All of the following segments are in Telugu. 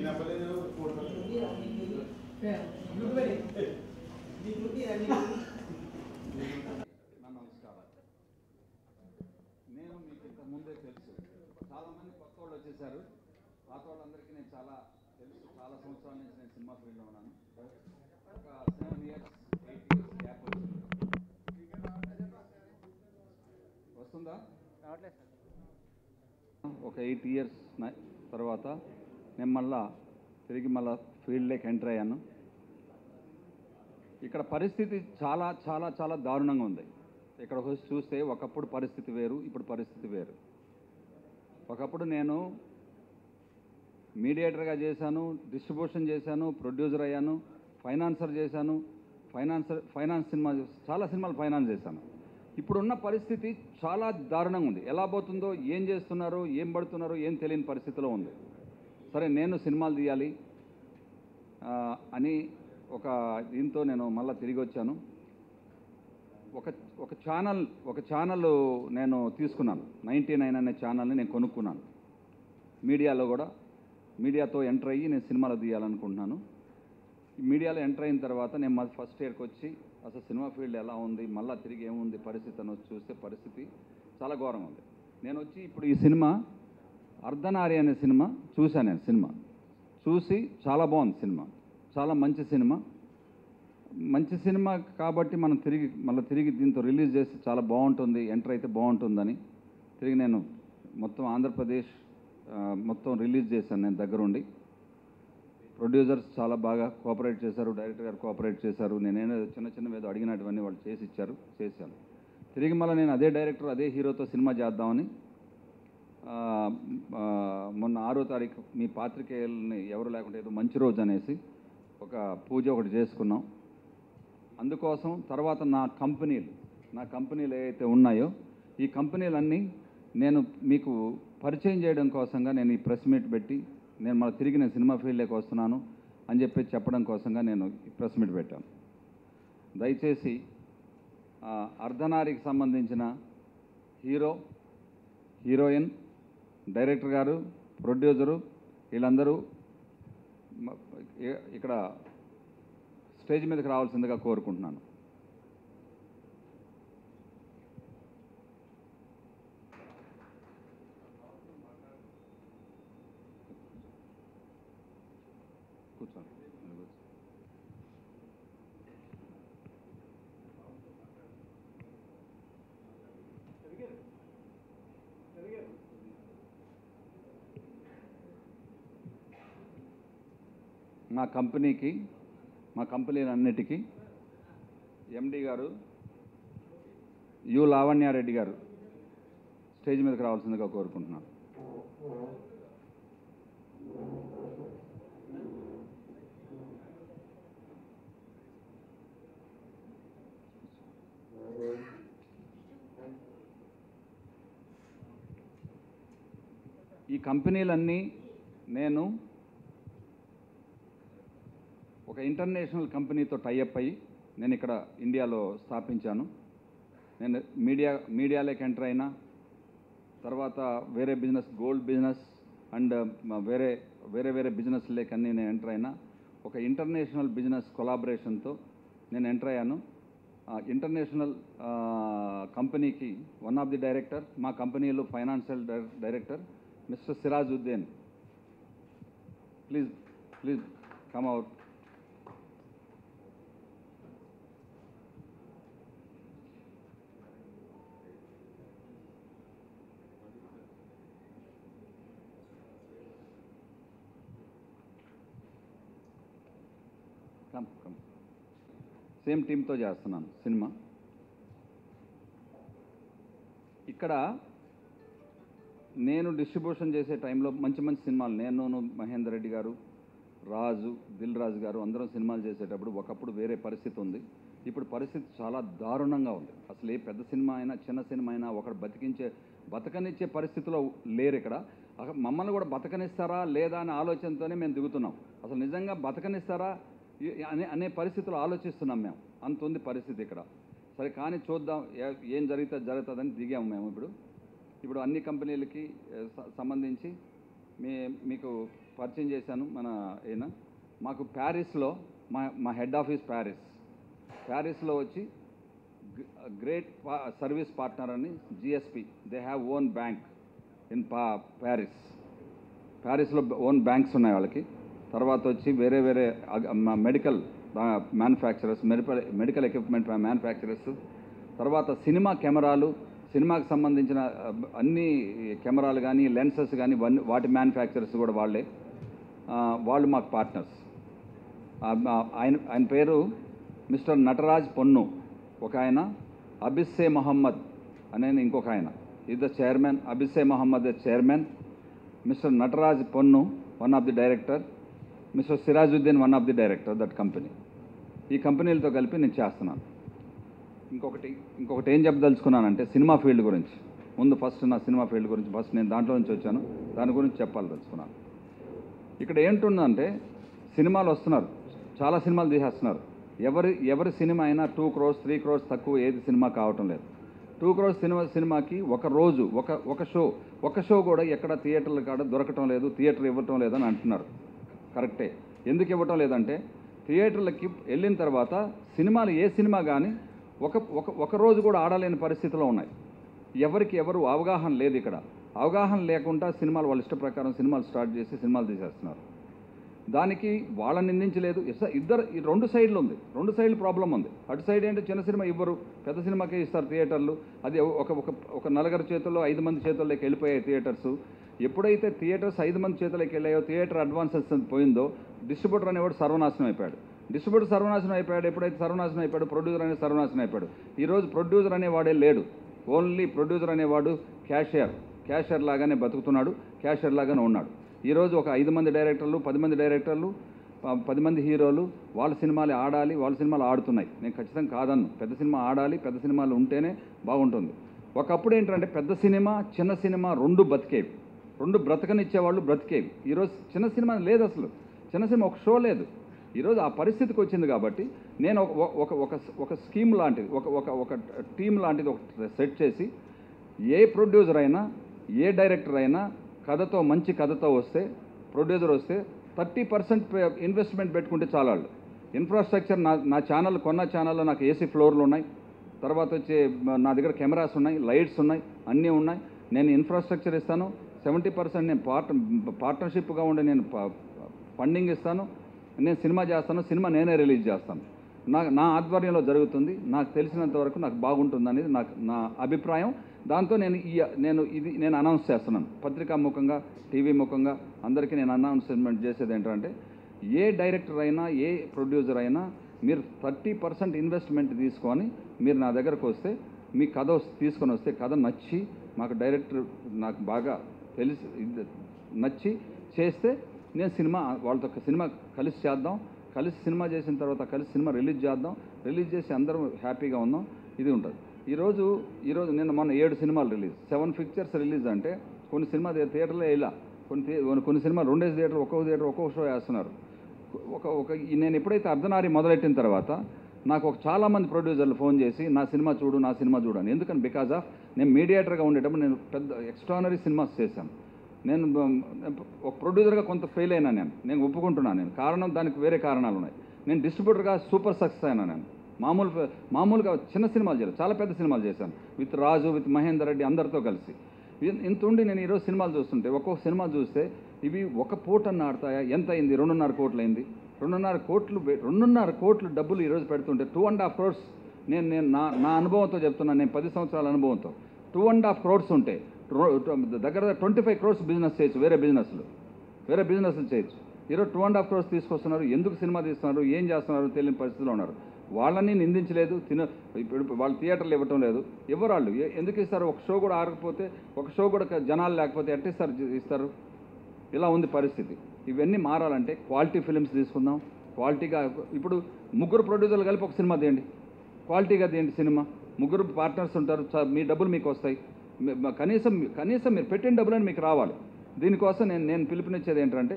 నమస్కారం. నేను మీకు ఇంత ముందే తెలుసు, చాలామంది కొత్త వాళ్ళు వచ్చేసారు. పాత వాళ్ళందరికీ నేను చాలా తెలుసు. చాలా సంవత్సరాల నుంచి నేను సినిమా ఫీల్డ్లో ఉన్నాను. ఒక 7 years 8 years గ్యాప్ వచ్చింది. వస్తుందా? ఒక 8 years తర్వాత నేను తిరిగి ఫీల్డ్లోకి ఎంటర్ అయ్యాను. ఇక్కడ పరిస్థితి చాలా చాలా చాలా దారుణంగా ఉంది. ఇక్కడ వచ్చి చూస్తే ఒకప్పుడు పరిస్థితి వేరు, ఇప్పుడు పరిస్థితి వేరు. ఒకప్పుడు నేను మీడియేటర్గా చేశాను, డిస్ట్రిబ్యూషన్ చేశాను, ప్రొడ్యూసర్ అయ్యాను, ఫైనాన్సర్ చేశాను, ఫైనాన్స్ చాలా సినిమాలు ఫైనాన్స్ చేశాను. ఇప్పుడున్న పరిస్థితి చాలా దారుణంగా ఉంది. ఎలా పోతుందో, ఏం చేస్తున్నారో, ఏం పడుతున్నారో ఏం తెలియని పరిస్థితిలో ఉంది. సరే, నేను సినిమాలు తీయాలి అని దీంతో నేను మళ్ళీ తిరిగి వచ్చాను. ఒక ఛానల్ నేను తీసుకున్నాను. 99 అనే ఛానల్ని నేను కొనుక్కున్నాను. మీడియాతో ఎంటర్ అయ్యి నేను సినిమాలు తీయాలనుకుంటున్నాను. మీడియాలో ఎంటర్ అయిన తర్వాత నేను ఫస్ట్ ఇయర్కి వచ్చి అసలు సినిమా ఫీల్డ్ ఎలా ఉంది, మళ్ళీ తిరిగి ఏముంది పరిస్థితి అని చూస్తే పరిస్థితి చాలా ఘోరంగా ఉంది. నేను వచ్చి ఇప్పుడు ఈ సినిమా అర్ధనారి అనే సినిమా చూశాను. నేను సినిమా చూసి చాలా బాగుంది. సినిమా చాలా మంచి సినిమా కాబట్టి మనం తిరిగి దీంతో రిలీజ్ చేసి చాలా బాగుంటుంది, ఎంటర్ అయితే బాగుంటుందని తిరిగి నేను మొత్తం ఆంధ్రప్రదేశ్ మొత్తం రిలీజ్ చేశాను. నేను దగ్గరుండి ప్రొడ్యూసర్స్ చాలా బాగా కోఆపరేట్ చేశారు, డైరెక్టర్ గారు కోఆపరేట్ చేశారు. నేనేదో చిన్న ఏదో అడిగినటువన్నీ వాళ్ళు చేశాను. తిరిగి మళ్ళీ నేను అదే డైరెక్టర్ అదే హీరోతో సినిమా చేద్దామని మొన్న 6వ తారీఖు మీ పాత్రికేయుల్ని ఎవరు లేకుండా ఏదో మంచి రోజు అనేసి ఒక పూజ ఒకటి చేసుకున్నాం. అందుకోసం తర్వాత నా కంపెనీలు ఏవైతే ఉన్నాయో ఈ కంపెనీలన్నీ నేను మీకు పరిచయం చేయడం కోసంగా నేను ఈ ప్రెస్ మీట్ పెట్టి నేను తిరిగి నేను సినిమా ఫీల్డ్లోకి వస్తున్నాను అని చెప్పడం కోసంగా నేను ఈ ప్రెస్ మీట్ పెట్టాను. దయచేసి అర్ధనారికి సంబంధించిన హీరోయిన్, డైరెక్టర్ గారు, ప్రొడ్యూసరు వీళ్ళందరూ ఇక్కడ స్టేజ్ మీదకి రావాల్సిందిగా కోరుకుంటున్నాను. కూర్చోండి. మా కంపెనీలన్నిటికీ ఎండి గారు లావణ్యారెడ్డి గారు స్టేజ్ మీదకి రావాల్సిందిగా కోరుకుంటున్నాను. ఈ కంపెనీలన్నీ నేను ఒక ఇంటర్నేషనల్ కంపెనీతో టైఅప్ అయ్యి నేను ఇక్కడ ఇండియాలో స్థాపించాను. నేను మీడియాలోకి ఎంటర్ అయినా తర్వాత వేరే బిజినెస్, గోల్డ్ బిజినెస్ అండ్ వేరే బిజినెస్లోకి అన్నీ నేను ఎంటర్ అయినా ఒక ఇంటర్నేషనల్ బిజినెస్ కొలాబరేషన్తో నేను ఎంటర్ అయ్యాను. ఇంటర్నేషనల్ కంపెనీకి వన్ ఆఫ్ ది డైరెక్టర్, మా కంపెనీలో financial director mister Sirajuddin. Please come out. Come. Same టీంతో చేస్తున్నాను సినిమా. ఇక్కడ నేను డిస్ట్రిబ్యూషన్ చేసే టైంలో మంచి సినిమాలు నేను, మహేందర్ రెడ్డి గారు, రాజు, దిల్ రాజు గారు అందరం సినిమాలు చేసేటప్పుడు ఒకప్పుడు వేరే పరిస్థితి ఉంది. ఇప్పుడు పరిస్థితి చాలా దారుణంగా ఉంది. అసలు ఏ పెద్ద సినిమా అయినా చిన్న సినిమా అయినా ఒకటి బతకనిచ్చే పరిస్థితిలో లేరు. ఇక్కడ మమ్మల్ని కూడా బతకనిస్తారా లేదా అనే ఆలోచనతోనే మేము దిగుతున్నాం. అసలు నిజంగా బతకనిస్తారా అనే పరిస్థితులు ఆలోచిస్తున్నాం మేము. అంత ఉంది పరిస్థితి ఇక్కడ. సరే కానీ చూద్దాం ఏం జరుగుతుందని దిగాము మేము. ఇప్పుడు అన్ని కంపెనీలకి సంబంధించి మీకు పరిచయం చేశాను. మన ఈయన మాకు ప్యారిస్లో మా హెడ్ ఆఫీస్ ప్యారిస్లో వచ్చి గ్రేట్ సర్వీస్ పార్ట్నర్ అని GSP, they have own bank in ప్యారిస్లో ఓన్ బ్యాంక్స్ ఉన్నాయి వాళ్ళకి. తర్వాత వచ్చి వేరే medical manufacturers, medical equipment manufacturers, తర్వాత సినిమా కెమెరాలు, సినిమాకి సంబంధించిన అన్ని కెమెరాలు కానీ లెన్సెస్ కానీ వాటి మ్యానుఫ్యాక్చరర్స్ కూడా వాళ్ళు మాకు పార్ట్నర్స్. ఆయన పేరు మిస్టర్ నటరాజ్ పొన్ను ఒక ఆయన, అబిస్సే మొహమ్మద్ అనే ఇంకొక ఆయన. Is the chairman. అబిస్సే Mohammed the chairman, mister Nataraj Ponnu one of the director, mister Sirajuddin one of the director that company. ఈ కంపెనీలతో కలిపి నేను చేస్తున్నాను. ఇంకొకటి ఏం చెప్పదలుచుకున్నానంటే సినిమా ఫీల్డ్ గురించి. ఫస్ట్ నా సినిమా ఫీల్డ్ గురించి, ఫస్ట్ నేను దాంట్లో నుంచి వచ్చాను, దాని గురించి చెప్పాలదలుచుకున్నాను. ఇక్కడ ఏంటుందంటే సినిమాలు వస్తున్నారు, చాలా సినిమాలు తీసేస్తున్నారు. ఎవరి సినిమా అయినా 2 crores 3 crores తక్కువ ఏది సినిమా కావటం లేదు. 2 crores సినిమాకి ఒక రోజు ఒక షో కూడా ఎక్కడ థియేటర్ల కాడ దొరకటం లేదు, థియేటర్ ఇవ్వటం లేదని అంటున్నారు. కరెక్టే. ఎందుకు ఇవ్వటం లేదంటే థియేటర్లకి వెళ్ళిన తర్వాత సినిమాలు ఏ సినిమా కానీ ఒక రోజు కూడా ఆడలేని పరిస్థితిలో ఉన్నాయి. ఎవరు అవగాహన లేదు. ఇక్కడ అవగాహన లేకుండా సినిమాలు వాళ్ళ ఇష్ట ప్రకారం సినిమాలు స్టార్ట్ చేసి సినిమాలు తీసేస్తున్నారు. దానికి వాళ్ళని నిందించలేదు. ఈ 2 సైడ్లు ఉంది, 2 సైడ్లు ప్రాబ్లం ఉంది. అటు సైడ్ ఏంటంటే చిన్న సినిమా ఇవ్వరు, పెద్ద సినిమాకే ఇస్తారు థియేటర్లు. అది ఒక నలుగురు చేతుల్లో 5 మంది చేతుల్లోకి వెళ్ళిపోయాయి థియేటర్స్. ఎప్పుడైతే థియేటర్స్ 5 మంది చేతుల్లోకి వెళ్ళాయో, థియేటర్ అడ్వాన్సెస్ పోయిందో, డిస్ట్రిబ్యూటర్ అనేవాడు సర్వనాశనం అయిపోయాడు. ఎప్పుడైతే సర్వనాశనం అయిపోయాడు, ప్రొడ్యూసర్ అనేది సర్వనాశనం అయిపోయాడు. ఈరోజు ప్రొడ్యూసర్ అనేవాడే లేడు. ఓన్లీ ప్రొడ్యూసర్ అనేవాడు క్యాషియర్ లాగానే బతుకుతున్నాడు, క్యాషియర్ లాగానే ఉన్నాడు. ఈరోజు ఒక 5 మంది డైరెక్టర్లు, 10 మంది డైరెక్టర్లు, 10 మంది హీరోలు వాళ్ళ సినిమాలు ఆడాలి, వాళ్ళ సినిమాలు ఆడుతున్నాయి. నేను ఖచ్చితంగా కాదన్ను. పెద్ద సినిమా ఆడాలి, పెద్ద సినిమాలు ఉంటేనే బాగుంటుంది. ఒకప్పుడు ఏంటంటే పెద్ద సినిమా చిన్న సినిమా 2 బతికేవి, 2 బ్రతకనిచ్చేవాళ్ళు బ్రతికేవి. ఈరోజు చిన్న సినిమా లేదు, అసలు చిన్న సినిమా ఒక షో లేదు. ఈరోజు ఆ పరిస్థితికి వచ్చింది కాబట్టి నేను ఒక స్కీమ్ లాంటిది, ఒక టీం లాంటిది ఒక సెట్ చేసి, ఏ ప్రొడ్యూసర్ అయినా ఏ డైరెక్టర్ అయినా మంచి కథతో వస్తే, ప్రొడ్యూసర్ వస్తే 30% ఇన్వెస్ట్మెంట్ పెట్టుకుంటే చాలా. వాళ్ళు ఇన్ఫ్రాస్ట్రక్చర్ నా ఛానల్ కొన్న ఛానల్లో నాకు ఏసీ ఫ్లోర్లు ఉన్నాయి, తర్వాత వచ్చి నా దగ్గర కెమెరాస్ ఉన్నాయి, లైట్స్ ఉన్నాయి, అన్నీ ఉన్నాయి. నేను ఇన్ఫ్రాస్ట్రక్చర్ ఇస్తాను. 70% నేను పార్ట్నర్షిప్గా ఉండి నేను ఫండింగ్ ఇస్తాను. నేను సినిమా చేస్తాను, సినిమా నేనే రిలీజ్ చేస్తాను. నా ఆధ్వర్యంలో జరుగుతుంది. నాకు తెలిసినంత వరకు నాకు బాగుంటుంది అనేది నా అభిప్రాయం. దాంతో నేను అనౌన్స్ చేస్తున్నాను పత్రికా ముఖంగా, టీవీ ముఖంగా అందరికీ నేను అనౌన్స్మెంట్ చేసేది ఏంటంటే, ఏ డైరెక్టర్ అయినా ఏ ప్రొడ్యూసర్ అయినా మీరు 30% ఇన్వెస్ట్మెంట్ తీసుకొని మీరు నా దగ్గరకు వస్తే, మీ కథ తీసుకొని వస్తే, కథ నచ్చి మాకు డైరెక్టర్ నాకు బాగా తెలిసి నచ్చి చేస్తే నేను వాళ్ళతో సినిమా కలిసి చేద్దాం, కలిసి సినిమా చేసిన తర్వాత కలిసి సినిమా రిలీజ్ చేద్దాం, రిలీజ్ చేసి అందరం హ్యాపీగా ఉందాం. ఇది ఉంటుంది. ఈరోజు నిన్న మొన్న 7 సినిమాలు రిలీజ్, 7 పిక్చర్స్ రిలీజ్. అంటే కొన్ని సినిమా థియేటర్లో ఇలా, కొన్ని సినిమాలు 2 థియేటర్, ఒక్కొక్క షో వేస్తున్నారు. నేను ఎప్పుడైతే అర్ధనారి మొదలెట్టిన తర్వాత నాకు చాలామంది ప్రొడ్యూసర్లు ఫోన్ చేసి నా సినిమా చూడు అని. ఎందుకని? బికాజ్ ఆఫ్ నేను మీడియేటర్గా ఉండేటప్పుడు నేను పెద్ద ఎక్స్ట్రానరీ సినిమాస్ చేశాను. నేను ఒక ప్రొడ్యూసర్గా కొంత ఫెయిల్ అయినా నేను ఒప్పుకుంటున్నాను. కారణం దానికి వేరే కారణాలు ఉన్నాయి. నేను డిస్ట్రిబ్యూటర్గా సూపర్ సక్సెస్ అయినా. నేను మామూలుగా చిన్న సినిమాలు చేయలేదు, చాలా పెద్ద సినిమాలు చేశాను. With Raju, with Mahender Reddy అందరితో కలిసి. ఇంత ఉండి నేను ఈరోజు సినిమాలు చూస్తుంటే, ఒక్కొక్క సినిమా చూస్తే ఇవి ఒక పూటన్న ఆడతాయా? ఎంత అయింది? 2.5 కోట్లు అయింది. 2.5 కోట్లు డబ్బులు ఈరోజు పెడుతుంటే 2.5 crores. నేను నా అనుభవంతో చెప్తున్నాను. నేను 10 సంవత్సరాల అనుభవంతో 2.5 crores ఉంటే దగ్గర 25 crores బిజినెస్ చేయొచ్చు. వేరే బిజినెస్లు చేయొచ్చు. ఈరోజు 2.5 crores తీసుకొస్తున్నారు. ఎందుకు సినిమా తీస్తున్నారు, ఏం చేస్తున్నారు తెలియని పరిస్థితిలో ఉన్నారు. వాళ్ళని నిందించలేదు. ఇప్పుడు వాళ్ళు థియేటర్లు ఇవ్వటం లేదు. వాళ్ళు ఎందుకు ఇస్తారు? ఒక షో కూడా ఆడకపోతే, ఒక షో కూడా జనాలు లేకపోతే ఇస్తారు. ఇలా ఉంది పరిస్థితి. ఇవన్నీ మారాలంటే క్వాలిటీ ఫిలిమ్స్ తీసుకుందాం. క్వాలిటీగా ఇప్పుడు 3 ప్రొడ్యూసర్లు కలిపి ఒక సినిమా తీయండి, క్వాలిటీగా తీయండి సినిమా. 3 పార్ట్నర్స్ ఉంటారు, మీ డబ్బులు మీకు వస్తాయి. కనీసం మీరు పెట్టిన డబ్బులని మీకు రావాలి. దీనికోసం నేను పిలుపునిచ్చేది ఏంటంటే,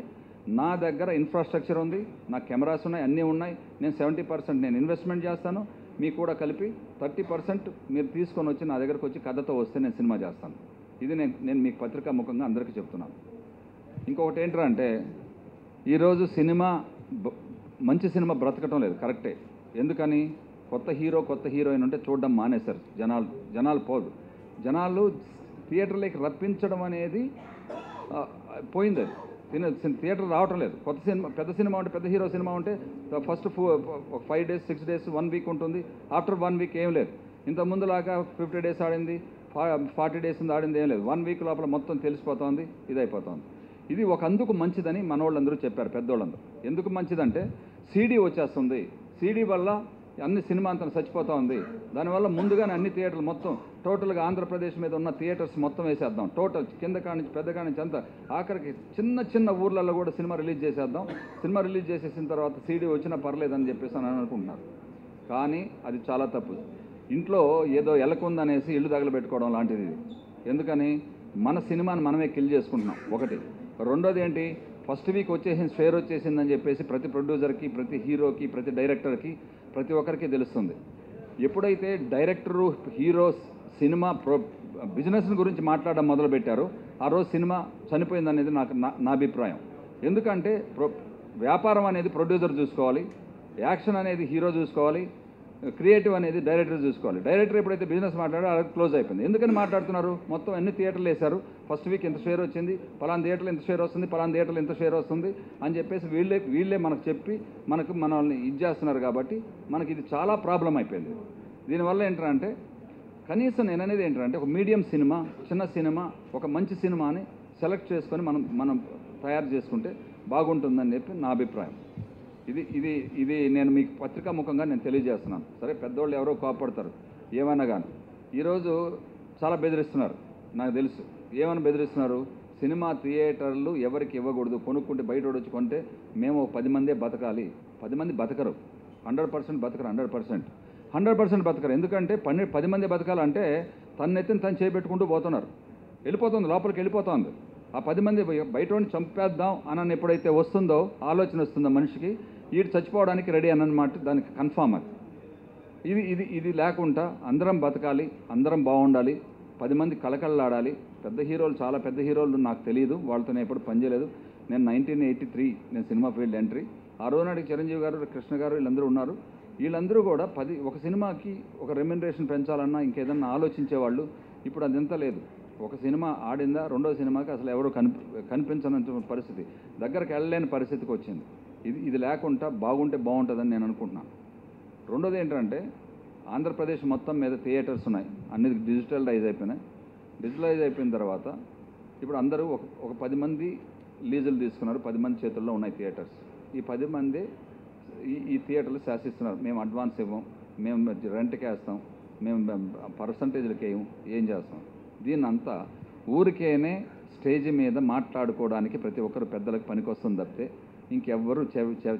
నా దగ్గర ఇన్ఫ్రాస్ట్రక్చర్ ఉంది, నా కెమెరాస్ ఉన్నాయి, అన్నీ ఉన్నాయి. నేను 70% నేను ఇన్వెస్ట్మెంట్ చేస్తాను. మీకు కూడా కలిపి 30% మీరు తీసుకొని వచ్చి నా దగ్గరకు వచ్చి కథతో వస్తే నేను సినిమా చేస్తాను. ఇది నేను మీకు పత్రికా ముఖంగా అందరికీ చెప్తున్నాను. ఇంకొకటి ఏంటంటే ఈరోజు సినిమా మంచి సినిమా బ్రతకటం లేదు, కరెక్టే. ఎందుకని? కొత్త హీరో కొత్త హీరోయిన్ ఉంటే చూడడం మానేశారు జనాలు పోదు. జనాలు థియేటర్లోకి రప్పించడం అనేది పోయింది. అది థియేటర్ రావటం లేదు. కొత్త సినిమా పెద్ద సినిమా ఉంటే, పెద్ద హీరో సినిమా ఉంటే ఫస్ట్ 5 days 6 days 1 week ఉంటుంది. ఆఫ్టర్ 1 week ఏం లేదు. ఇంతకుముందులాగా 50 days ఆడింది, 40 days ఆడింది ఏం లేదు. 1 week లోపల మొత్తం తెలిసిపోతుంది, ఇదైపోతుంది. ఇది ఒక అందుకు మంచిదని మనోళ్ళందరూ చెప్పారు, పెద్దోళ్ళందరూ. ఎందుకు మంచిదంటే సీడీ వచ్చేస్తుంది. సీడీ వల్ల అన్ని సినిమా అంతా చచ్చిపోతూ ఉంది. దానివల్ల ముందుగానే అన్ని థియేటర్లు మొత్తం టోటల్గా ఆంధ్రప్రదేశ్ మీద ఉన్న థియేటర్స్ మొత్తం వేసేద్దాం. టోటల్ కింద కాడి నుంచి పెద్ద కాడి నుంచి అంతా ఆఖరికి చిన్న ఊర్లలో కూడా సినిమా రిలీజ్ చేసేద్దాం. సినిమా రిలీజ్ చేసేసిన తర్వాత సీడీ వచ్చినా పర్లేదని చెప్పేసి అని అనుకుంటున్నారు. కానీ అది చాలా తప్పు. ఇంట్లో ఏదో ఎలకుందనేసి ఇల్లు తగలబెట్టుకోవడం లాంటిది ఇది. ఎందుకని? మన సినిమాని మనమే కిల్ చేసుకుంటున్నాం ఒకటి. రెండోది ఏంటి? ఫస్ట్ వీక్ వచ్చేసింది, షేర్ వచ్చేసిందని చెప్పేసి ప్రతి ప్రొడ్యూసర్కి, ప్రతి హీరోకి, ప్రతి డైరెక్టర్కి, ప్రతి ఒక్కరికి తెలుస్తుంది. ఎప్పుడైతే డైరెక్టరు, హీరో సినిమా బిజినెస్ గురించి మాట్లాడడం మొదలుపెట్టారో ఆ రోజు సినిమా చనిపోయిందనేది నా అభిప్రాయం. ఎందుకంటే వ్యాపారం అనేది ప్రొడ్యూసర్ చూసుకోవాలి, యాక్షన్ అనేది హీరో చూసుకోవాలి, క్రియేటివ్ అనేది డైరెక్టర్ చూసుకోవాలి. డైరెక్టర్ ఎప్పుడైతే బిజినెస్ మాట్లాడారో అది క్లోజ్ అయిపోయింది. ఎందుకని మాట్లాడుతున్నారు? మొత్తం ఎన్ని థియేటర్లు వేశారు, ఫస్ట్ వీక్ ఎంత షేర్ వచ్చింది, పలానా థియేటర్లు ఎంత షేర్ వస్తుంది, పలానా థియేటర్లు ఎంత షేర్ వస్తుంది అని చెప్పేసి వీళ్ళే మనకు చెప్పి మనల్ని ఇది చేస్తున్నారు. కాబట్టి మనకి ఇది చాలా ప్రాబ్లం అయిపోయింది. దీనివల్ల ఏంటంటే కనీసం నేను అనేది ఏంటంటే ఒక మీడియం సినిమా, చిన్న సినిమా, ఒక మంచి సినిమాని సెలెక్ట్ చేసుకొని మనం తయారు చేసుకుంటే బాగుంటుందని చెప్పి నా అభిప్రాయం. ఇది నేను మీకు పత్రికా ముఖంగా నేను తెలియజేస్తున్నాను. సరే, పెద్దోళ్ళు ఎవరో కోపడతారు ఏమన్నా కానీ. ఈరోజు చాలా బెదిరిస్తున్నారు, నాకు తెలుసు. ఏమని బెదిరిస్తున్నారు? సినిమా థియేటర్లు ఎవరికి ఇవ్వకూడదు, కొనుక్కుంటే బయట వచ్చి కొంటే మేము 10 మందే బతకాలి. 10 మంది బతకరు, 100% బతకరు. 100% బతకరు. ఎందుకంటే 10 మంది బతకాలంటే తన్నెత్తిని తను చేపెట్టుకుంటూ పోతున్నారు, వెళ్ళిపోతుంది, లోపలికి వెళ్ళిపోతుంది. ఆ 10 మంది బయట చంపేద్దాం అని ఎప్పుడైతే వస్తుందో, ఆలోచన వస్తుందో మనిషికి, వీడు చచ్చిపోవడానికి రెడీ అన్నమాట. దానికి కన్ఫామ్ అది. ఇది లేకుండా అందరం బతకాలి, అందరం బాగుండాలి, 10 మంది కలకలలాడాలి. పెద్ద హీరోలు, చాలా పెద్ద హీరోలు నాకు తెలియదు, వాళ్ళతో నేను ఎప్పుడు పనిచేయలేదు. నేను 1983 నేను సినిమా ఫీల్డ్ ఎంట్రీ. ఆ రోజు నాటికి చిరంజీవి గారు, కృష్ణ గారు వీళ్ళందరూ ఉన్నారు. వీళ్ళందరూ కూడా ఒక సినిమాకి ఒక రెమ్యునరేషన్ పెంచాలన్నా ఇంకేదన్నా ఆలోచించేవాళ్ళు. ఇప్పుడు అదంతా లేదు. ఒక సినిమా ఆడిందా, రెండో సినిమాకి అసలు ఎవరు కనిపించని పరిస్థితి, దగ్గరికి వెళ్ళలేని పరిస్థితికి వచ్చింది. ఇది లేకుండా బాగుంటే బాగుంటుందని నేను అనుకుంటున్నాను. రెండోది ఏంటంటే ఆంధ్రప్రదేశ్ మొత్తం మీద థియేటర్స్ ఉన్నాయి, అన్ని డిజిటలైజ్ అయిపోయినాయి. డిజిటలైజ్ అయిపోయిన తర్వాత ఇప్పుడు అందరూ ఒక 10 మంది లీజులు తీసుకున్నారు, 10 మంది చేతుల్లో ఉన్నాయి థియేటర్స్. ఈ 10 మంది ఈ థియేటర్లు శాసిస్తున్నారు. మేము అడ్వాన్స్ ఇవ్వం, మేము రెంట్కి వేస్తాం, మేము పర్సంటేజ్లకి వేయం, ఏం చేస్తాం. దీన్నంతా ఊరికేనే స్టేజ్ మీద మాట్లాడుకోవడానికి ప్రతి ఒక్కరు పెద్దలకు పనికొస్తుంది తప్పితే ఇంకెవ్వరూ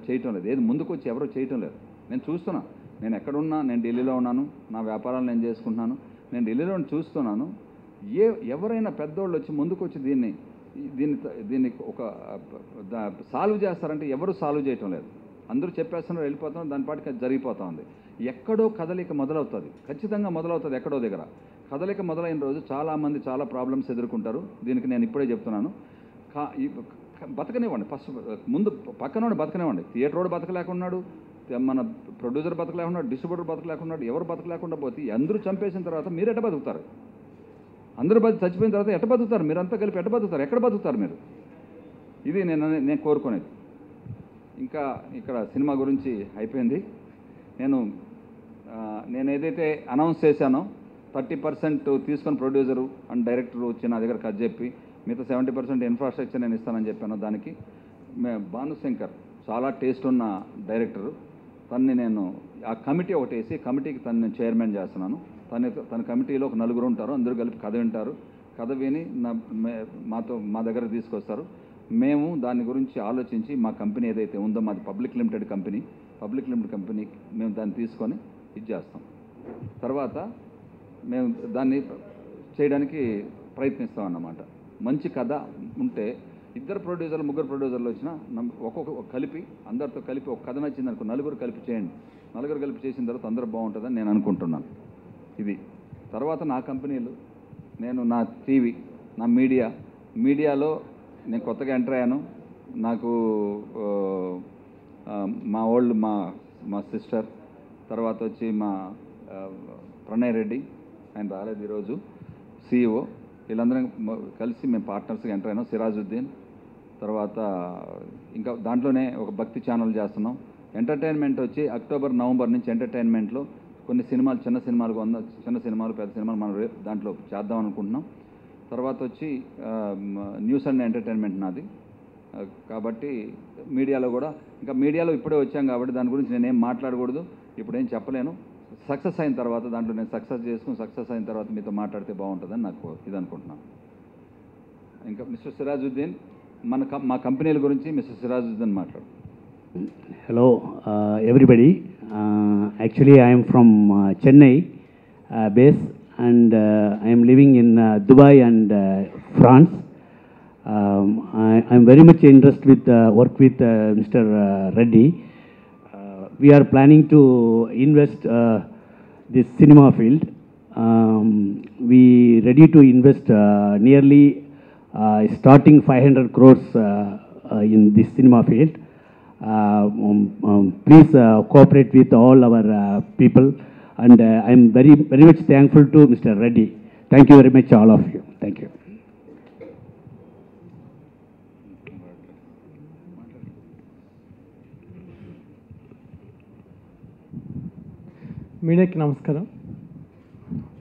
చేయటం లేదు. ఏది ముందుకు వచ్చి ఎవరు చేయటం లేదు. నేను చూస్తున్నా, నేను ఎక్కడున్నా, నేను ఢిల్లీలో ఉన్నాను, నా వ్యాపారాలు నేను చేసుకుంటున్నాను, నేను ఢిల్లీలో చూస్తున్నాను. ఎవరైనా పెద్దోళ్ళు వచ్చి ముందుకు వచ్చి దీన్ని ఒక సాల్వ్ చేస్తారంటే ఎవరు సాల్వ్ చేయటం లేదు. అందరూ చెప్పేస్తున్నారు, వెళ్ళిపోతున్నారు, దాని పాటికి అది జరిగిపోతూ ఉంది. ఎక్కడో కదలిక మొదలవుతుంది, ఖచ్చితంగా మొదలవుతుంది. ఎక్కడో దగ్గర కదలిక మొదలైన రోజు చాలామంది చాలా ప్రాబ్లమ్స్ ఎదుర్కొంటారు. దీనికి నేను ఇప్పుడే చెప్తున్నాను, బతకనివ్వండి. ఫస్ట్ ముందు పక్కనోడు బతకనివ్వండి. థియేటర్ వాడు బతకలేకున్నాడు, మన ప్రొడ్యూసర్ బతకలేకున్నాడు, డిస్ట్రిబ్యూటర్ బతకలేకున్నాడు, ఎవరు బతకలేకుండా పోతే అందరూ చంపేసిన తర్వాత మీరు ఎట్ట బతుకుతారు? అందరూ చచ్చిపోయిన తర్వాత ఎట్ట బతుకుతారు? మీరంతా కలిపి ఎట్ట బతుకుతారు? ఎక్కడ బతుకుతారు మీరు? ఇది నేను కోరుకునేది. ఇంకా ఇక్కడ సినిమా గురించి అయిపోయింది. నేను ఏదైతే అనౌన్స్ చేశానో 30% తీసుకొని ప్రొడ్యూసరు అండ్ డైరెక్టరు వచ్చి నా దగ్గర కట్ చెప్పి మిగతా 70% ఇన్ఫ్రాస్ట్రక్చర్ నేను ఇస్తానని చెప్పాను. దానికి భానుశంకర్ చాలా టేస్ట్ ఉన్న డైరెక్టరు, తన్ని నేను ఆ కమిటీ ఒకటి వేసి కమిటీకి తను చైర్మన్ చేస్తున్నాను. తన కమిటీలో ఒక 4 ఉంటారు, అందరూ కలిపి కథ వింటారు. కథ విని మా దగ్గర తీసుకొస్తారు. మేము దాని గురించి ఆలోచించి మా కంపెనీ ఏదైతే ఉందో, మాది పబ్లిక్ లిమిటెడ్ కంపెనీ మేము దాన్ని తీసుకొని ఇది చేస్తాం. తర్వాత మేము దాన్ని చేయడానికి ప్రయత్నిస్తాం అన్నమాట. మంచి కథ ఉంటే 2 ప్రొడ్యూసర్లు 3 ప్రొడ్యూసర్లు వచ్చినా ఒక్కొక్క కలిపి అందరితో కలిపి ఒక కథ నచ్చింది అనుకో, 4 కలిపి చేయండి. 4 కలిపి చేసిన తర్వాత అందరూ బాగుంటుందని నేను అనుకుంటున్నాను. ఇది తర్వాత నా కంపెనీలు, నేను నా టీవీ, నా మీడియాలో నేను కొత్తగా ఎంటర్ అయ్యాను. నాకు మా మా సిస్టర్, తర్వాత వచ్చి మా ప్రణయ్ రెడ్డి, ఆయన రాలేదు ఈరోజు, CEO, వీళ్ళందరం కలిసి మేము పార్ట్నర్స్గా ఎంటర్ అయినాం. సిరాజుద్దీన్, తర్వాత ఇంకా దాంట్లోనే ఒక భక్తి ఛానల్ చేస్తున్నాం. ఎంటర్టైన్మెంట్ వచ్చి అక్టోబర్, నవంబర్ నుంచి ఎంటర్టైన్మెంట్లో కొన్ని సినిమాలు, చిన్న సినిమాలు, పెద్ద సినిమాలు మనం దాంట్లో చేద్దాం అనుకుంటున్నాం. తర్వాత వచ్చి న్యూస్ అండ్ ఎంటర్టైన్మెంట్ నాది. కాబట్టి మీడియాలో కూడా, ఇంకా మీడియాలో ఇప్పుడే వచ్చాం కాబట్టి దాని గురించి నేనేం మాట్లాడకూడదు, ఇప్పుడు ఏం చెప్పలేను. సక్సెస్ అయిన తర్వాత దాంట్లో నేను సక్సెస్ అయిన తర్వాత మీతో మాట్లాడితే బాగుంటుందని నాకు ఇది అనుకుంటున్నాను. ఇంకా మిస్టర్ సిరాజుద్దీన్, మా కంపెనీల గురించి మిస్టర్ సిరాజుద్దీన్ మాట్లాడు. Hello, everybody. Actually, I am from Chennai base, and I am living in Dubai and France. I am very much interested with work with Mr. Reddy. We are planning to invest this cinema field. We ready to invest nearly starting 500 crores in this cinema field. Please cooperate with all our people, and I am very much thankful to Mr. Reddy. Thank you very much, all of you. Thank you. మీడియాకి నమస్కారం.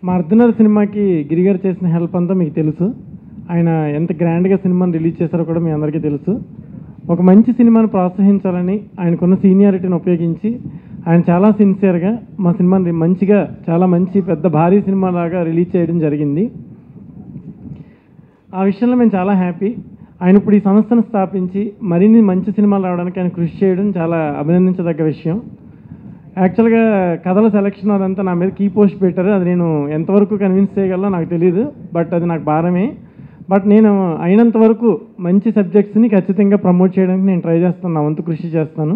మా అర్ధనర్ సినిమాకి గిరిగారు చేసిన హెల్ప్ అంతా మీకు తెలుసు. ఆయన ఎంత గ్రాండ్గా సినిమాని రిలీజ్ చేశారో కూడా మీ అందరికీ తెలుసు. ఒక మంచి సినిమాను ప్రోత్సహించాలని ఆయనకున్న సీనియారిటీని ఉపయోగించి ఆయన చాలా సిన్సియర్గా మా సినిమాని మంచిగా, చాలా మంచి పెద్ద భారీ సినిమాలాగా రిలీజ్ చేయడం జరిగింది. ఆ విషయంలో మేము చాలా హ్యాపీ. ఆయన ఇప్పుడు ఈ సంస్థను స్థాపించి మరిన్ని మంచి సినిమాలు రావడానికి ఆయన కృషి చేయడం చాలా అభినందించదగ్గ విషయం. యాక్చువల్గా కథల సెలక్షన్ అదంతా నా మీద కీ పోస్ట్ పెట్టారు. అది నేను ఎంతవరకు కన్విన్స్ చేయగలనో నాకు తెలియదు, బట్ అది నాకు భారమే. బట్ నేను అయినంత వరకు మంచి సబ్జెక్ట్స్ని ఖచ్చితంగా ప్రమోట్ చేయడానికి నేను ట్రై చేస్తాను, నా వంతు కృషి చేస్తాను.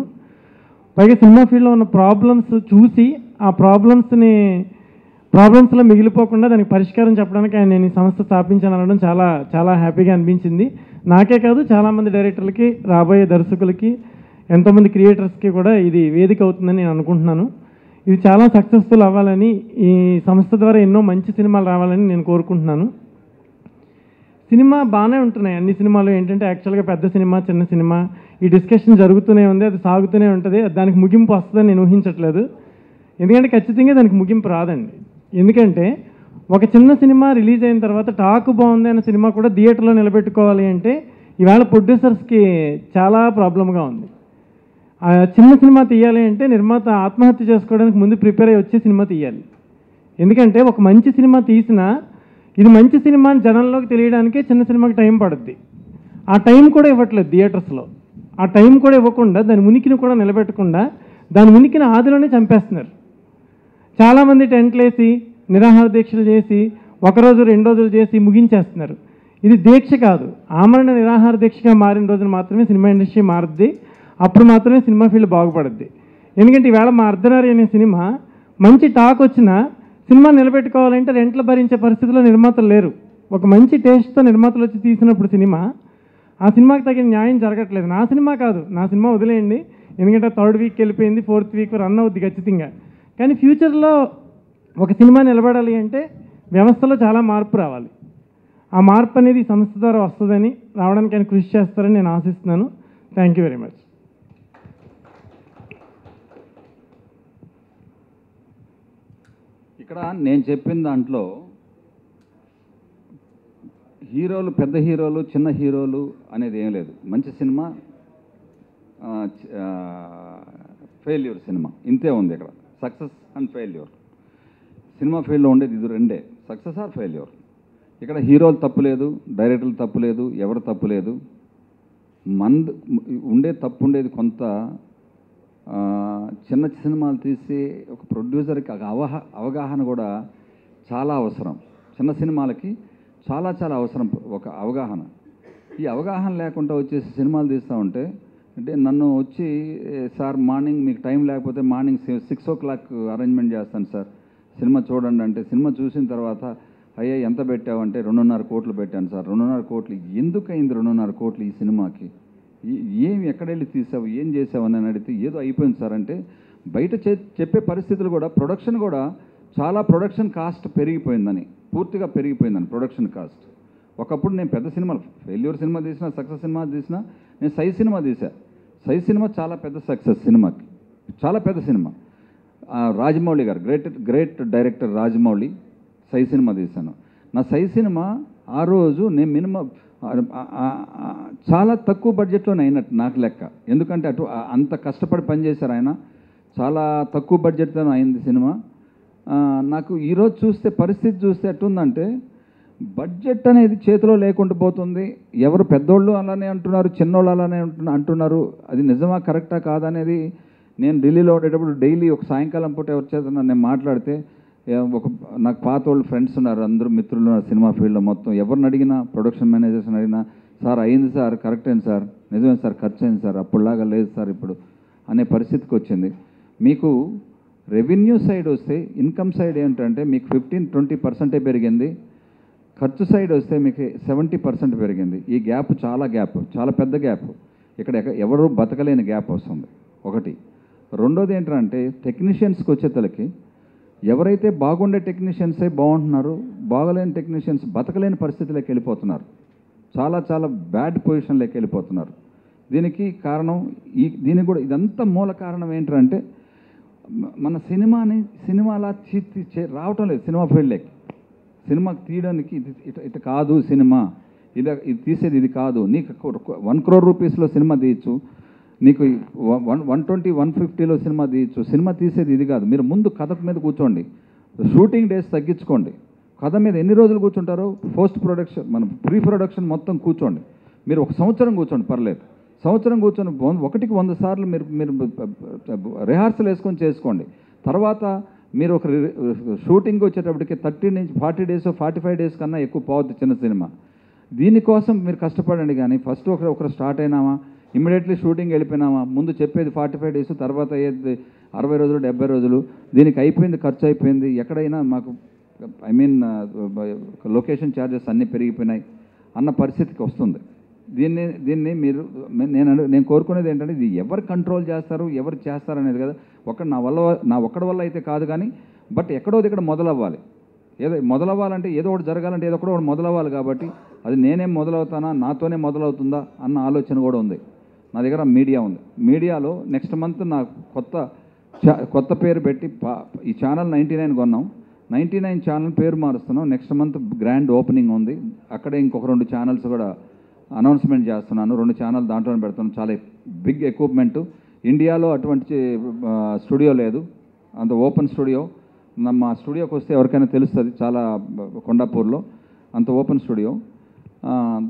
పైగా సినిమా ఫీల్డ్లో ఉన్న ప్రాబ్లమ్స్ చూసి ఆ ప్రాబ్లమ్స్లో మిగిలిపోకుండా దానికి పరిష్కారం చెప్పడానికి నేను ఈ సంస్థ స్థాపించాను అనడం చాలా చాలా హ్యాపీగా అనిపించింది. నాకే కాదు, చాలామంది డైరెక్టర్లకి, రాబోయే దర్శకులకి, ఎంతోమంది క్రియేటర్స్కి కూడా ఇది వేదిక అవుతుందని నేను అనుకుంటున్నాను. ఇది చాలా సక్సెస్ఫుల్ అవ్వాలని, ఈ సంస్థ ద్వారా ఎన్నో మంచి సినిమాలు రావాలని నేను కోరుకుంటున్నాను. సినిమా బాగానే ఉంటున్నాయి అన్ని సినిమాలు. ఏంటంటే యాక్చువల్గా పెద్ద సినిమా, చిన్న సినిమా, ఈ డిస్కషన్ జరుగుతూనే ఉంది, అది సాగుతూనే ఉంటుంది. దానికి ముగింపు వస్తుందని నేను ఊహించట్లేదు. ఎందుకంటే ఖచ్చితంగా దానికి ముగింపు రాదండి. ఎందుకంటే ఒక చిన్న సినిమా రిలీజ్ అయిన తర్వాత టాక్ బాగుంది అనే సినిమా కూడా థియేటర్లో నిలబెట్టుకోవాలి అంటే ఈవేళ ప్రొడ్యూసర్స్కి చాలా ప్రాబ్లంగా ఉంది. చిన్న సినిమా తీయాలి అంటే నిర్మాత ఆత్మహత్య చేసుకోవడానికి ముందు ప్రిపేర్ అయ్యి వచ్చే సినిమా తీయాలి. ఎందుకంటే ఒక మంచి సినిమా తీసినా ఇది మంచి సినిమా అని జనంలోకి తెలియడానికే చిన్న సినిమాకి టైం పడుద్ది. ఆ టైం కూడా ఇవ్వట్లేదు థియేటర్స్లో. ఆ టైం కూడా ఇవ్వకుండా దాని ఉనికిని కూడా నిలబెట్టకుండా దాని ఉనికిని ఆదిలోనే చంపేస్తున్నారు. చాలామంది టెంట్లు వేసి నిరాహార దీక్షలు చేసి 1 రోజు 2 రోజులు చేసి ముగించేస్తున్నారు. ఇది దీక్ష కాదు, ఆమరణ నిరాహార దీక్షగా మారిన రోజున మాత్రమే సినిమా ఇండస్ట్రీ మారుద్ది. అప్పుడు మాత్రమే సినిమా ఫీల్డ్ బాగుపడుద్ది. ఎందుకంటే ఈవేళ మా అర్ధనారి అనే సినిమా మంచి టాక్ వచ్చినా సినిమా నిలబెట్టుకోవాలంటే రెంట్లు భరించే పరిస్థితిలో నిర్మాతలు లేరు. ఒక మంచి టేస్ట్తో నిర్మాతలు వచ్చి తీసినప్పుడు సినిమా, ఆ సినిమాకి తగిన న్యాయం జరగట్లేదు. నా సినిమా కాదు, నా సినిమా వదిలేయండి, ఎందుకంటే 3rd వీక్ వెళ్ళిపోయింది, 4th వీక్ రన్ అవుద్ది ఖచ్చితంగా. కానీ ఫ్యూచర్లో ఒక సినిమా నిలబడాలి అంటే వ్యవస్థలో చాలా మార్పు రావాలి. ఆ మార్పు అనేది సంస్థ ద్వారా వస్తుందని, రావడానికి ఆయన కృషి చేస్తారని నేను ఆశిస్తున్నాను. Thank you very much. ఇక్కడ నేను చెప్పిన దాంట్లో హీరోలు, పెద్ద హీరోలు, చిన్న హీరోలు అనేది ఏం లేదు. మంచి సినిమా, ఫెయిల్యూర్ సినిమా, ఇంతే ఉంది ఇక్కడ. Success and failure. సినిమా ఫీల్డ్లో ఉండేది ఇది రెండే, సక్సెస్ ఆర్ ఫెయిల్యూర్. ఇక్కడ హీరోలు తప్పు లేదు, డైరెక్టర్లు తప్పు లేదు, ఎవరు తప్పు లేదు. తప్పు ఉండేది కొంత చిన్న సినిమాలు తీసి ఒక ప్రొడ్యూసర్కి అవగాహన కూడా చాలా అవసరం. చిన్న సినిమాలకి చాలా చాలా అవసరం ఒక అవగాహన. ఈ అవగాహన లేకుండా వచ్చేసి సినిమాలు తీస్తూ ఉంటే, అంటే నన్ను వచ్చి సార్ మార్నింగ్ మీకు టైం లేకపోతే మార్నింగ్ 6 o'clock అరేంజ్మెంట్ చేస్తాను సార్, సినిమా చూడండి అంటే సినిమా చూసిన తర్వాత అయ్యా ఎంత పెట్టావంటే 2.5 కోట్లు పెట్టాను సార్. 2.5 కోట్లు ఎందుకైంది? 2.5 కోట్లు ఈ సినిమాకి ఏం ఎక్కడెళ్ళి తీసావు, ఏం చేసావు అని అడిగితే ఏదో అయిపోయింది సార్ అంటే, బయట చెప్పే పరిస్థితులు కూడా ప్రొడక్షన్ కూడా చాలా ప్రొడక్షన్ కాస్ట్ పెరిగిపోయిందని, పూర్తిగా పెరిగిపోయిందని ప్రొడక్షన్ కాస్ట్. ఒకప్పుడు నేను పెద్ద సినిమాలు, ఫెయిల్యూర్ సినిమా తీసినా, సక్సెస్ సినిమా తీసినా, నేను సై సినిమా తీసా. సై సినిమా చాలా పెద్ద సక్సెస్ సినిమాకి, చాలా పెద్ద సినిమా. రాజమౌళి గారు, గ్రేట్ డైరెక్టర్ రాజమౌళి, సై సినిమా తీశాను. నా సై సినిమా ఆ రోజు నేను మినిమం చాలా తక్కువ బడ్జెట్లోనే అయినట్టు నాకు లెక్క. ఎందుకంటే అంత కష్టపడి పనిచేశారు ఆయన. చాలా తక్కువ బడ్జెట్లోనే అయింది సినిమా. నాకు ఈరోజు చూస్తే పరిస్థితి చూస్తే ఎట్టుందంటే, బడ్జెట్ అనేది చేతిలో లేకుండా పోతుంది. ఎవరు పెద్దోళ్ళు అలానే అంటున్నారు, చిన్నోళ్ళు అలానే అంటున్నారు. అది నిజమా కరెక్టా కాదనేది నేను ఢిల్లీలో ఉండేటప్పుడు డైలీ ఒక సాయంకాలం పూట వచ్చేస్తున్నా నేను మాట్లాడితే, నాకు పాత వాళ్ళు ఫ్రెండ్స్ ఉన్నారు, అందరూ మిత్రులు ఉన్నారు సినిమా ఫీల్డ్లో మొత్తం. ఎవరిని అడిగినా, ప్రొడక్షన్ మేనేజర్స్ని అడిగినా, సార్ అయింది సార్, కరెక్ట్ అయింది సార్, నిజమే సార్, ఖర్చు అయింది సార్, అప్పుడులాగా లేదు సార్ ఇప్పుడు అనే పరిస్థితికి వచ్చింది. మీకు రెవెన్యూ సైడ్ వస్తే, ఇన్కమ్ సైడ్ ఏంటంటే మీకు 15-20% పెరిగింది. ఖర్చు సైడ్ వస్తే మీకు 70% పెరిగింది. ఈ గ్యాప్ చాలా పెద్ద గ్యాప్. ఇక్కడ ఎవరు బతకలేని గ్యాప్ వస్తుంది ఒకటి. రెండోది ఏంటంటే టెక్నీషియన్స్కి వచ్చేతలకి, ఎవరైతే బాగుండే టెక్నీషియన్సే బాగుంటున్నారు, బాగలేని టెక్నీషియన్స్ బతకలేని పరిస్థితిలోకి వెళ్ళిపోతున్నారు. చాలా బ్యాడ్ పొజిషన్లోకి వెళ్ళిపోతున్నారు. దీనికి కారణం దీనికి కూడా ఇదంతా మూల కారణం ఏంటంటే, మన సినిమాలా రావటం లేదు సినిమా ఫీల్డ్లోకి. సినిమాకి తీయడానికి ఇటు కాదు సినిమా, ఇది తీసేది ఇది కాదు. నీకు 1 crore రూపీస్లో సినిమా తీయచ్చు, నీకు 120-150లో సినిమా తీయచ్చు. సినిమా తీసేది ఇది కాదు. మీరు ముందు కథ మీద కూర్చోండి, షూటింగ్ డేస్ తగ్గించుకోండి. కథ మీద ఎన్ని రోజులు కూర్చుంటారో, పోస్ట్ ప్రొడక్షన్, మన ప్రీ ప్రొడక్షన్ మొత్తం కూర్చోండి. మీరు 1 సంవత్సరం కూర్చోండి, పర్లేదు. సంవత్సరం కూర్చొని 1కి 100 సార్లు మీరు రిహార్సల్ వేసుకొని చేసుకోండి. తర్వాత మీరు ఒక షూటింగ్ వచ్చేటప్పటికి 30 నుంచి 40 డేస్ 45 డేస్ కన్నా ఎక్కువ పోవద్దు చిన్న సినిమా. దీనికోసం మీరు కష్టపడండి. కానీ ఫస్ట్ ఒకరు స్టార్ట్ అయినామా, ఇమ్మీడియట్లీ షూటింగ్ వెళ్ళిపోయినామా, ముందు చెప్పేది 45 డేస్, తర్వాత అయ్యేది 60 రోజులు 70 రోజులు. దీనికి అయిపోయింది, ఖర్చు అయిపోయింది. ఎక్కడైనా మాకు లొకేషన్ ఛార్జెస్ అన్నీ పెరిగిపోయినాయి అన్న పరిస్థితికి వస్తుంది. దీన్ని మీరు నేను కోరుకునేది ఏంటంటే, ఇది ఎవరు కంట్రోల్ చేస్తారు, ఎవరు చేస్తారు అనేది కదా. నా ఒక్కడి వల్ల అయితే కాదు కానీ, బట్ ఎక్కడోది ఇక్కడ మొదలవ్వాలి. మొదలవ్వాలంటే ఏదో ఒకటి జరగాలంటే ఏదో ఒకటి మొదలవ్వాలి. కాబట్టి అది నేనేం మొదలవుతానా, నాతోనే మొదలవుతుందా అన్న ఆలోచన కూడా ఉంది. నా దగ్గర మీడియా ఉంది. మీడియాలో నెక్స్ట్ మంత్ నాకు కొత్త పేరు పెట్టి ఈ ఛానల్ 99 కొన్నాం. 99 ఛానల్ పేరు మారుస్తున్నాం. నెక్స్ట్ మంత్ గ్రాండ్ ఓపెనింగ్ ఉంది. అక్కడే ఇంకొక 2 ఛానల్స్ కూడా అనౌన్స్మెంట్ చేస్తున్నాను. 2 ఛానల్ దాంట్లోనే పెడుతున్నాను. చాలా బిగ్ ఎక్విప్మెంట్. ఇండియాలో అటువంటి స్టూడియో లేదు, అంత ఓపెన్ స్టూడియో. మా స్టూడియోకి వస్తే ఎవరికైనా తెలుస్తుంది, చాలా కొండాపూర్లో అంత ఓపెన్ స్టూడియో.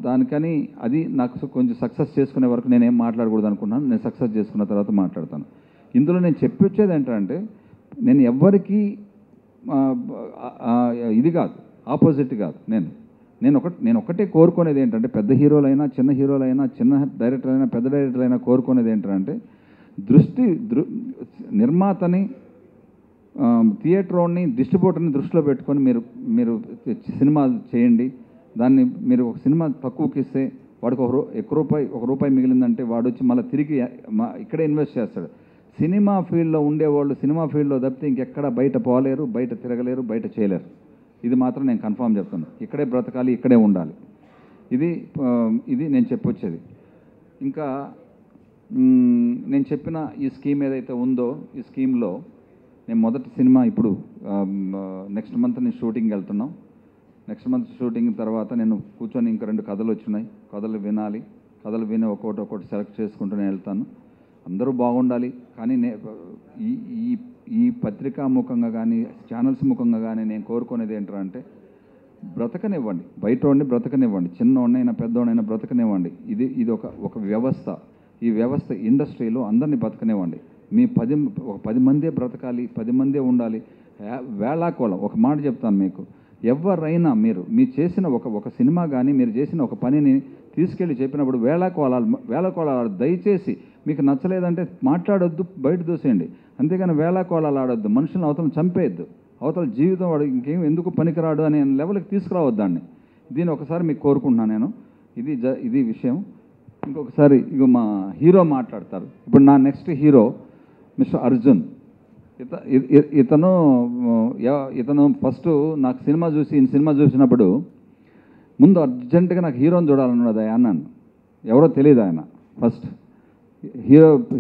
దానికని అది నాకు కొంచెం సక్సెస్ చేసుకునే వరకు నేనేం మాట్లాడకూడదు అనుకున్నాను. నేను సక్సెస్ చేసుకున్న తర్వాత మాట్లాడతాను. ఇందులో నేను చెప్పొచ్చేది ఏంటంటే, నేను ఎవ్వరికీ ఇది కాదు, ఆపోజిట్ కాదు. నేను ఒకటే కోరుకునేది ఏంటంటే, పెద్ద హీరోలైనా చిన్న హీరోలైనా, చిన్న డైరెక్టర్ అయినా పెద్ద డైరెక్టర్ అయినా కోరుకునేది ఏంటంటే, నిర్మాతని, థియేటర్ని, డిస్ట్రిబ్యూటర్ని దృష్టిలో పెట్టుకొని మీరు సినిమా చేయండి. దాన్ని మీరు ఒక సినిమా తక్కువకి ఇస్తే వాడికి ఒక రూపాయి మిగిలిందంటే వాడు వచ్చి మళ్ళీ తిరిగి ఇక్కడే ఇన్వెస్ట్ చేస్తాడు. సినిమా ఫీల్డ్లో ఉండేవాళ్ళు సినిమా ఫీల్డ్లో తప్పితే ఇంకెక్కడ బయట పోలేరు, బయట తిరగలేరు, బయట చేయలేరు. ఇది మాత్రం నేను కన్ఫర్మ్ చెప్తాను. ఇక్కడే బ్రతకాలి, ఇక్కడే ఉండాలి. ఇది నేను చెప్పొచ్చేది. ఇంకా నేను చెప్పిన ఈ స్కీమ్ ఏదైతే ఉందో, ఈ స్కీమ్లో నేను మొదటి సినిమా ఇప్పుడు నెక్స్ట్ మంత్ నేను షూటింగ్కి వెళ్తున్నాం. నెక్స్ట్ మంత్ షూటింగ్ తర్వాత నేను కూర్చొని ఇంకా 2 కథలు వచ్చినాయి. కథలు వినాలి. కథలు విని ఒక్కొక్కటి సెలెక్ట్ చేసుకుంటూ నేను వెళ్తాను. అందరూ బాగుండాలి. కానీ ఈ పత్రికా ముఖంగా కానీ, ఛానల్స్ ముఖంగా కానీ నేను కోరుకునేది ఏంటంటే, బ్రతకనివ్వండి, బయటోడిని బ్రతకనివ్వండి, చిన్నోడినైనా పెద్దోడైనా బ్రతకనివ్వండి. ఇది ఒక వ్యవస్థ. ఈ వ్యవస్థ ఇండస్ట్రీలో అందరినీ బ్రతకనివ్వండి. మీ 10 మందే బ్రతకాలి, 10 మందే ఉండాలి. వేళాకోళం ఒక మాట చెప్తాను మీకు, ఎవరైనా మీరు చేసిన ఒక సినిమా కానీ, మీరు చేసిన ఒక పనిని తీసుకెళ్ళి చెప్పినప్పుడు వేళాకోళాలు దయచేసి మీకు నచ్చలేదంటే మాట్లాడొద్దు, బయట దూసేయండి. అంతేగాని వేళాకోళాలు ఆడొద్దు. మనుషులను అవతలను చంపేయద్దు. అవతల జీవితం వాడు ఇంకేం ఎందుకు పనికిరాడు అనే లెవెల్కి తీసుకురావద్దాన్ని. దీన్ని ఒకసారి మీకు కోరుకుంటున్నాను నేను. ఇది విషయం. ఇంకొకసారి ఇక మా హీరో మాట్లాడతారు. ఇప్పుడు నా నెక్స్ట్ హీరో మిస్టర్ అర్జున్. ఇతను ఫస్ట్ నాకు సినిమా చూసినప్పుడు ముందు అర్జెంటుగా నాకు హీరోని చూడాలన్నది అన్నాను. ఎవరో తెలియదు ఆయన. ఫస్ట్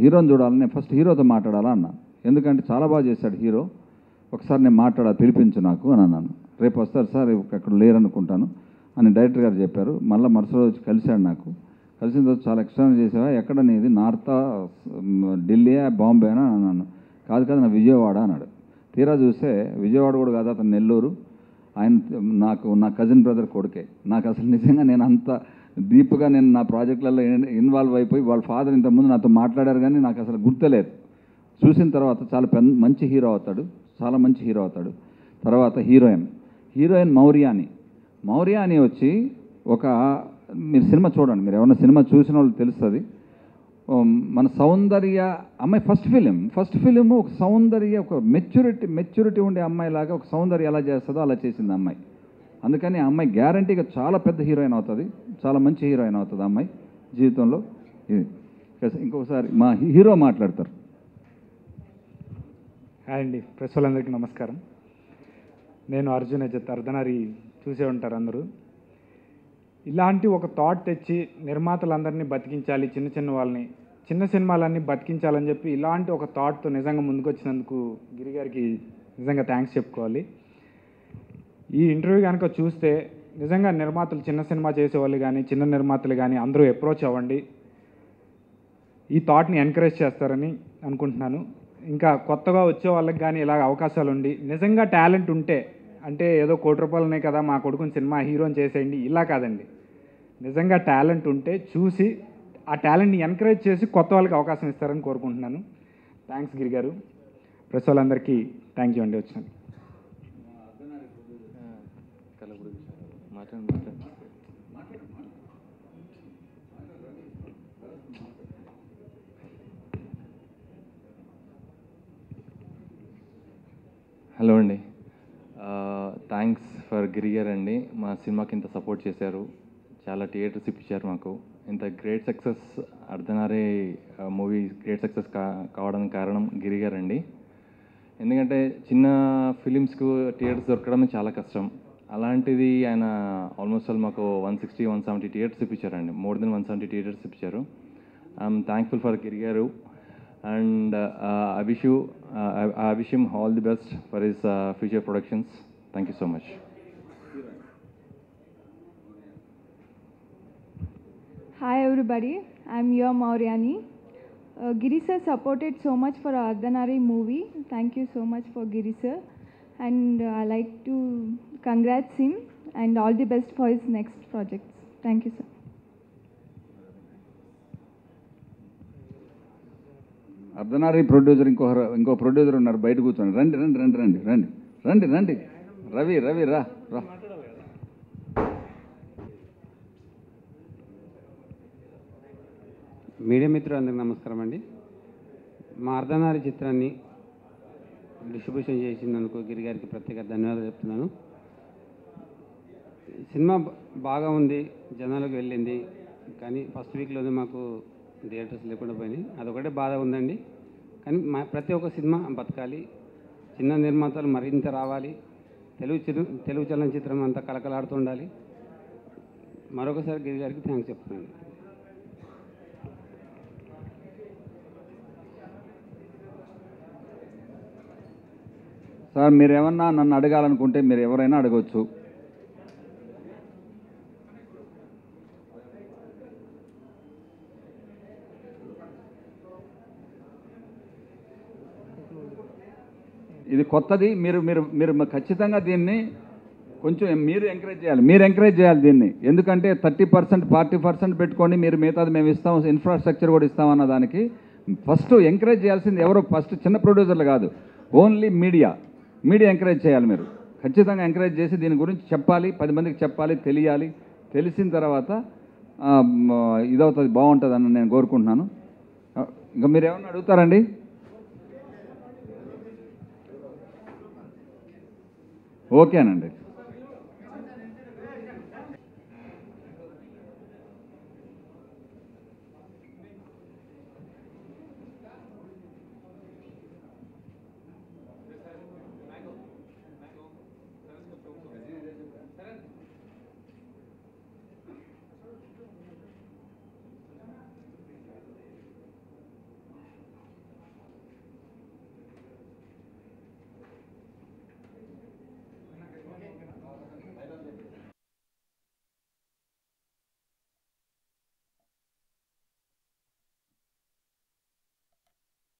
హీరోని చూడాలని ఫస్ట్ హీరోతో మాట్లాడాలా అన్నా. ఎందుకంటే చాలా బాగా చేశాడు హీరో, ఒకసారి నేను పిలిపించు నాకు అని అన్నాను. రేపు వస్తారు సార్, అక్కడ లేరనుకుంటాను అని డైరెక్టర్ గారు చెప్పారు. మళ్ళీ మరుసటి రోజు కలిశాడు. కలిసిన రోజు చాలా ఎక్స్ట్రా చేసావా, ఎక్కడ నీది నార్తా, ఢిల్లీ, బాంబేనా అని అన్నాను. కాదు నా విజయవాడ అన్నాడు. తీరా చూస్తే విజయవాడ కూడా కాదు, అతను నెల్లూరు. ఆయన నా కజిన్ బ్రదర్ కొడుకే. నాకు అసలు నిజంగా నేను అంత డీప్గా నా ప్రాజెక్టులలో ఇన్వాల్వ్ అయిపోయి వాళ్ళ ఫాదర్ ఇంతకుముందు నాతో మాట్లాడారు, కానీ నాకు అసలు గుర్తులేదు. చూసిన తర్వాత చాలా మంచి హీరో అవుతాడు. తర్వాత హీరోయిన్ మౌర్యాని వచ్చి మీరు సినిమా చూడండి, మీరు ఎవరైనా సినిమా చూసిన వాళ్ళు తెలుస్తుంది. మన సౌందర్య అమ్మాయి ఫస్ట్ ఫిలిం ఒక సౌందర్య, ఒక మెచ్యూరిటీ ఉండే అమ్మాయిలాగా ఒక సౌందర్య ఎలా చేస్తుందో అలా చేసింది అమ్మాయి. అందుకని ఆ అమ్మాయి గ్యారంటీగా చాలా పెద్ద హీరోయిన్ అవుతుంది, చాలా మంచి హీరోయిన్ అవుతుంది అమ్మాయి జీవితంలో. ఇది ఇంకొకసారి మా హీరో మాట్లాడతారు. హాయ్ అండి, ప్రెస్ వాళ్ళందరికీ నమస్కారం. నేను అర్జున్ అజత్. అర్ధనారి చూసే ఉంటారు అందరూ. ఇలాంటి ఒక థాట్ తెచ్చి నిర్మాతలందరినీ బతికించాలి, చిన్న సినిమాలన్నీ బతికించాలని చెప్పి ఇలాంటి ఒక థాట్తో నిజంగా ముందుకొచ్చినందుకు గిరి గారికి నిజంగా థ్యాంక్స్ చెప్పుకోవాలి. ఈ ఇంటర్వ్యూ కనుక చూస్తే నిజంగా నిర్మాతలు, చిన్న సినిమా చేసేవాళ్ళు కానీ చిన్న నిర్మాతలు కానీ అందరూ అప్రోచ్ అవ్వండి, ఈ థాట్ని ఎంకరేజ్ చేస్తారని అనుకుంటున్నాను. ఇంకా కొత్తగా వచ్చే వాళ్ళకి కానీ ఇలాగ అవకాశాలు ఉండి నిజంగా టాలెంట్ ఉంటే, అంటే ఏదో ₹1,00,00,000 కదా మా కొడుకుని సినిమా హీరోని చేసేయండి ఇలా కాదండి. నిజంగా టాలెంట్ ఉంటే చూసి ఆ టాలెంట్ని ఎంకరేజ్ చేసి కొత్త వాళ్ళకి అవకాశం ఇస్తారని కోరుకుంటున్నాను. థ్యాంక్స్ గిరి గారు. ప్రెస్ వాళ్ళందరికీ థ్యాంక్ యూ అండి వచ్చినాను. హలో అండి, థ్యాంక్స్ ఫర్ గిరి గారు అండి. మా సినిమాకి ఇంత సపోర్ట్ చేశారు, చాలా థియేటర్స్ ఇప్పించారు మాకు. ఇంత great success అర్ధనారి movie great success కావడానికి కారణం గిరి గారు అండి. ఎందుకంటే చిన్న ఫిలిమ్స్కు థియేటర్స్ దొరకడమే చాలా కష్టం. అలాంటిది ఆయన ఆల్మోస్ట్ ఆల్ మాకు 160-170 థియేటర్స్ ఇప్పించారండి. మోర్ దెన్ 170 థియేటర్స్ ఇప్పించారు. ఐఎమ్ థ్యాంక్ఫుల్ ఫర్ గిరి గారు. And I wish him all the best for his future productions. Thank you so much. Hi everybody, I'm your Mauryani. Giri sir supported so much for Ardhanari movie. Thank you so much for Giri sir. And I like to congrats him and all the best for his next projects. Thank you sir. అర్ధనారి producer ఇంకో ప్రొడ్యూసర్ ఉన్నారు, బయట కూర్చోండి. రండి. రవి రా. మీడియా మిత్రులందరికీ నమస్కారం అండి. మా అర్ధనారి చిత్రాన్ని డిస్ట్రిబ్యూషన్ చేసినందుకు గిరి గారికి ప్రత్యేక ధన్యవాదాలు చెప్తున్నాను. సినిమా బాగా ఉంది, జనాలకు వెళ్ళింది, కానీ ఫస్ట్ వీక్లోనే మాకు థియేటర్స్ లేకుండా పోయినాయి. అదొకటే బాధ ఉందండి. కానీ ప్రతి ఒక్క సినిమా బతకాలి, చిన్న నిర్మాతలు మరింత రావాలి, తెలుగు చలనచిత్రం అంతా కలకలాడుతుండాలి. మరొకసారి గిరి గారికి థ్యాంక్స్ చెప్తున్నాను. సార్, మీరేమన్నా నన్ను అడగాలనుకుంటే మీరు ఎవరైనా అడగవచ్చు. ఇది కొత్తది, మీరు ఖచ్చితంగా దీన్ని కొంచెం మీరు ఎంకరేజ్ చేయాలి దీన్ని. ఎందుకంటే 30%, 40% పెట్టుకోండి, మీరు మిగతాది మేము ఇస్తాం, ఇన్ఫ్రాస్ట్రక్చర్ కూడా ఇస్తామన్న దానికి ఫస్ట్ ఎంకరేజ్ చేయాల్సింది ఎవరో, ఫస్ట్ చిన్న ప్రొడ్యూసర్లు కాదు, ఓన్లీ మీడియా ఎంకరేజ్ చేయాలి. మీరు ఖచ్చితంగా ఎంకరేజ్ చేసి దీని గురించి చెప్పాలి, 10 మందికి చెప్పాలి, తెలియాలి. తెలిసిన తర్వాత ఇదవుతుంది, బాగుంటుందని నేను కోరుకుంటున్నాను. ఇంకా మీరు ఏమన్నా అడుగుతారండి? ఓకేనండి.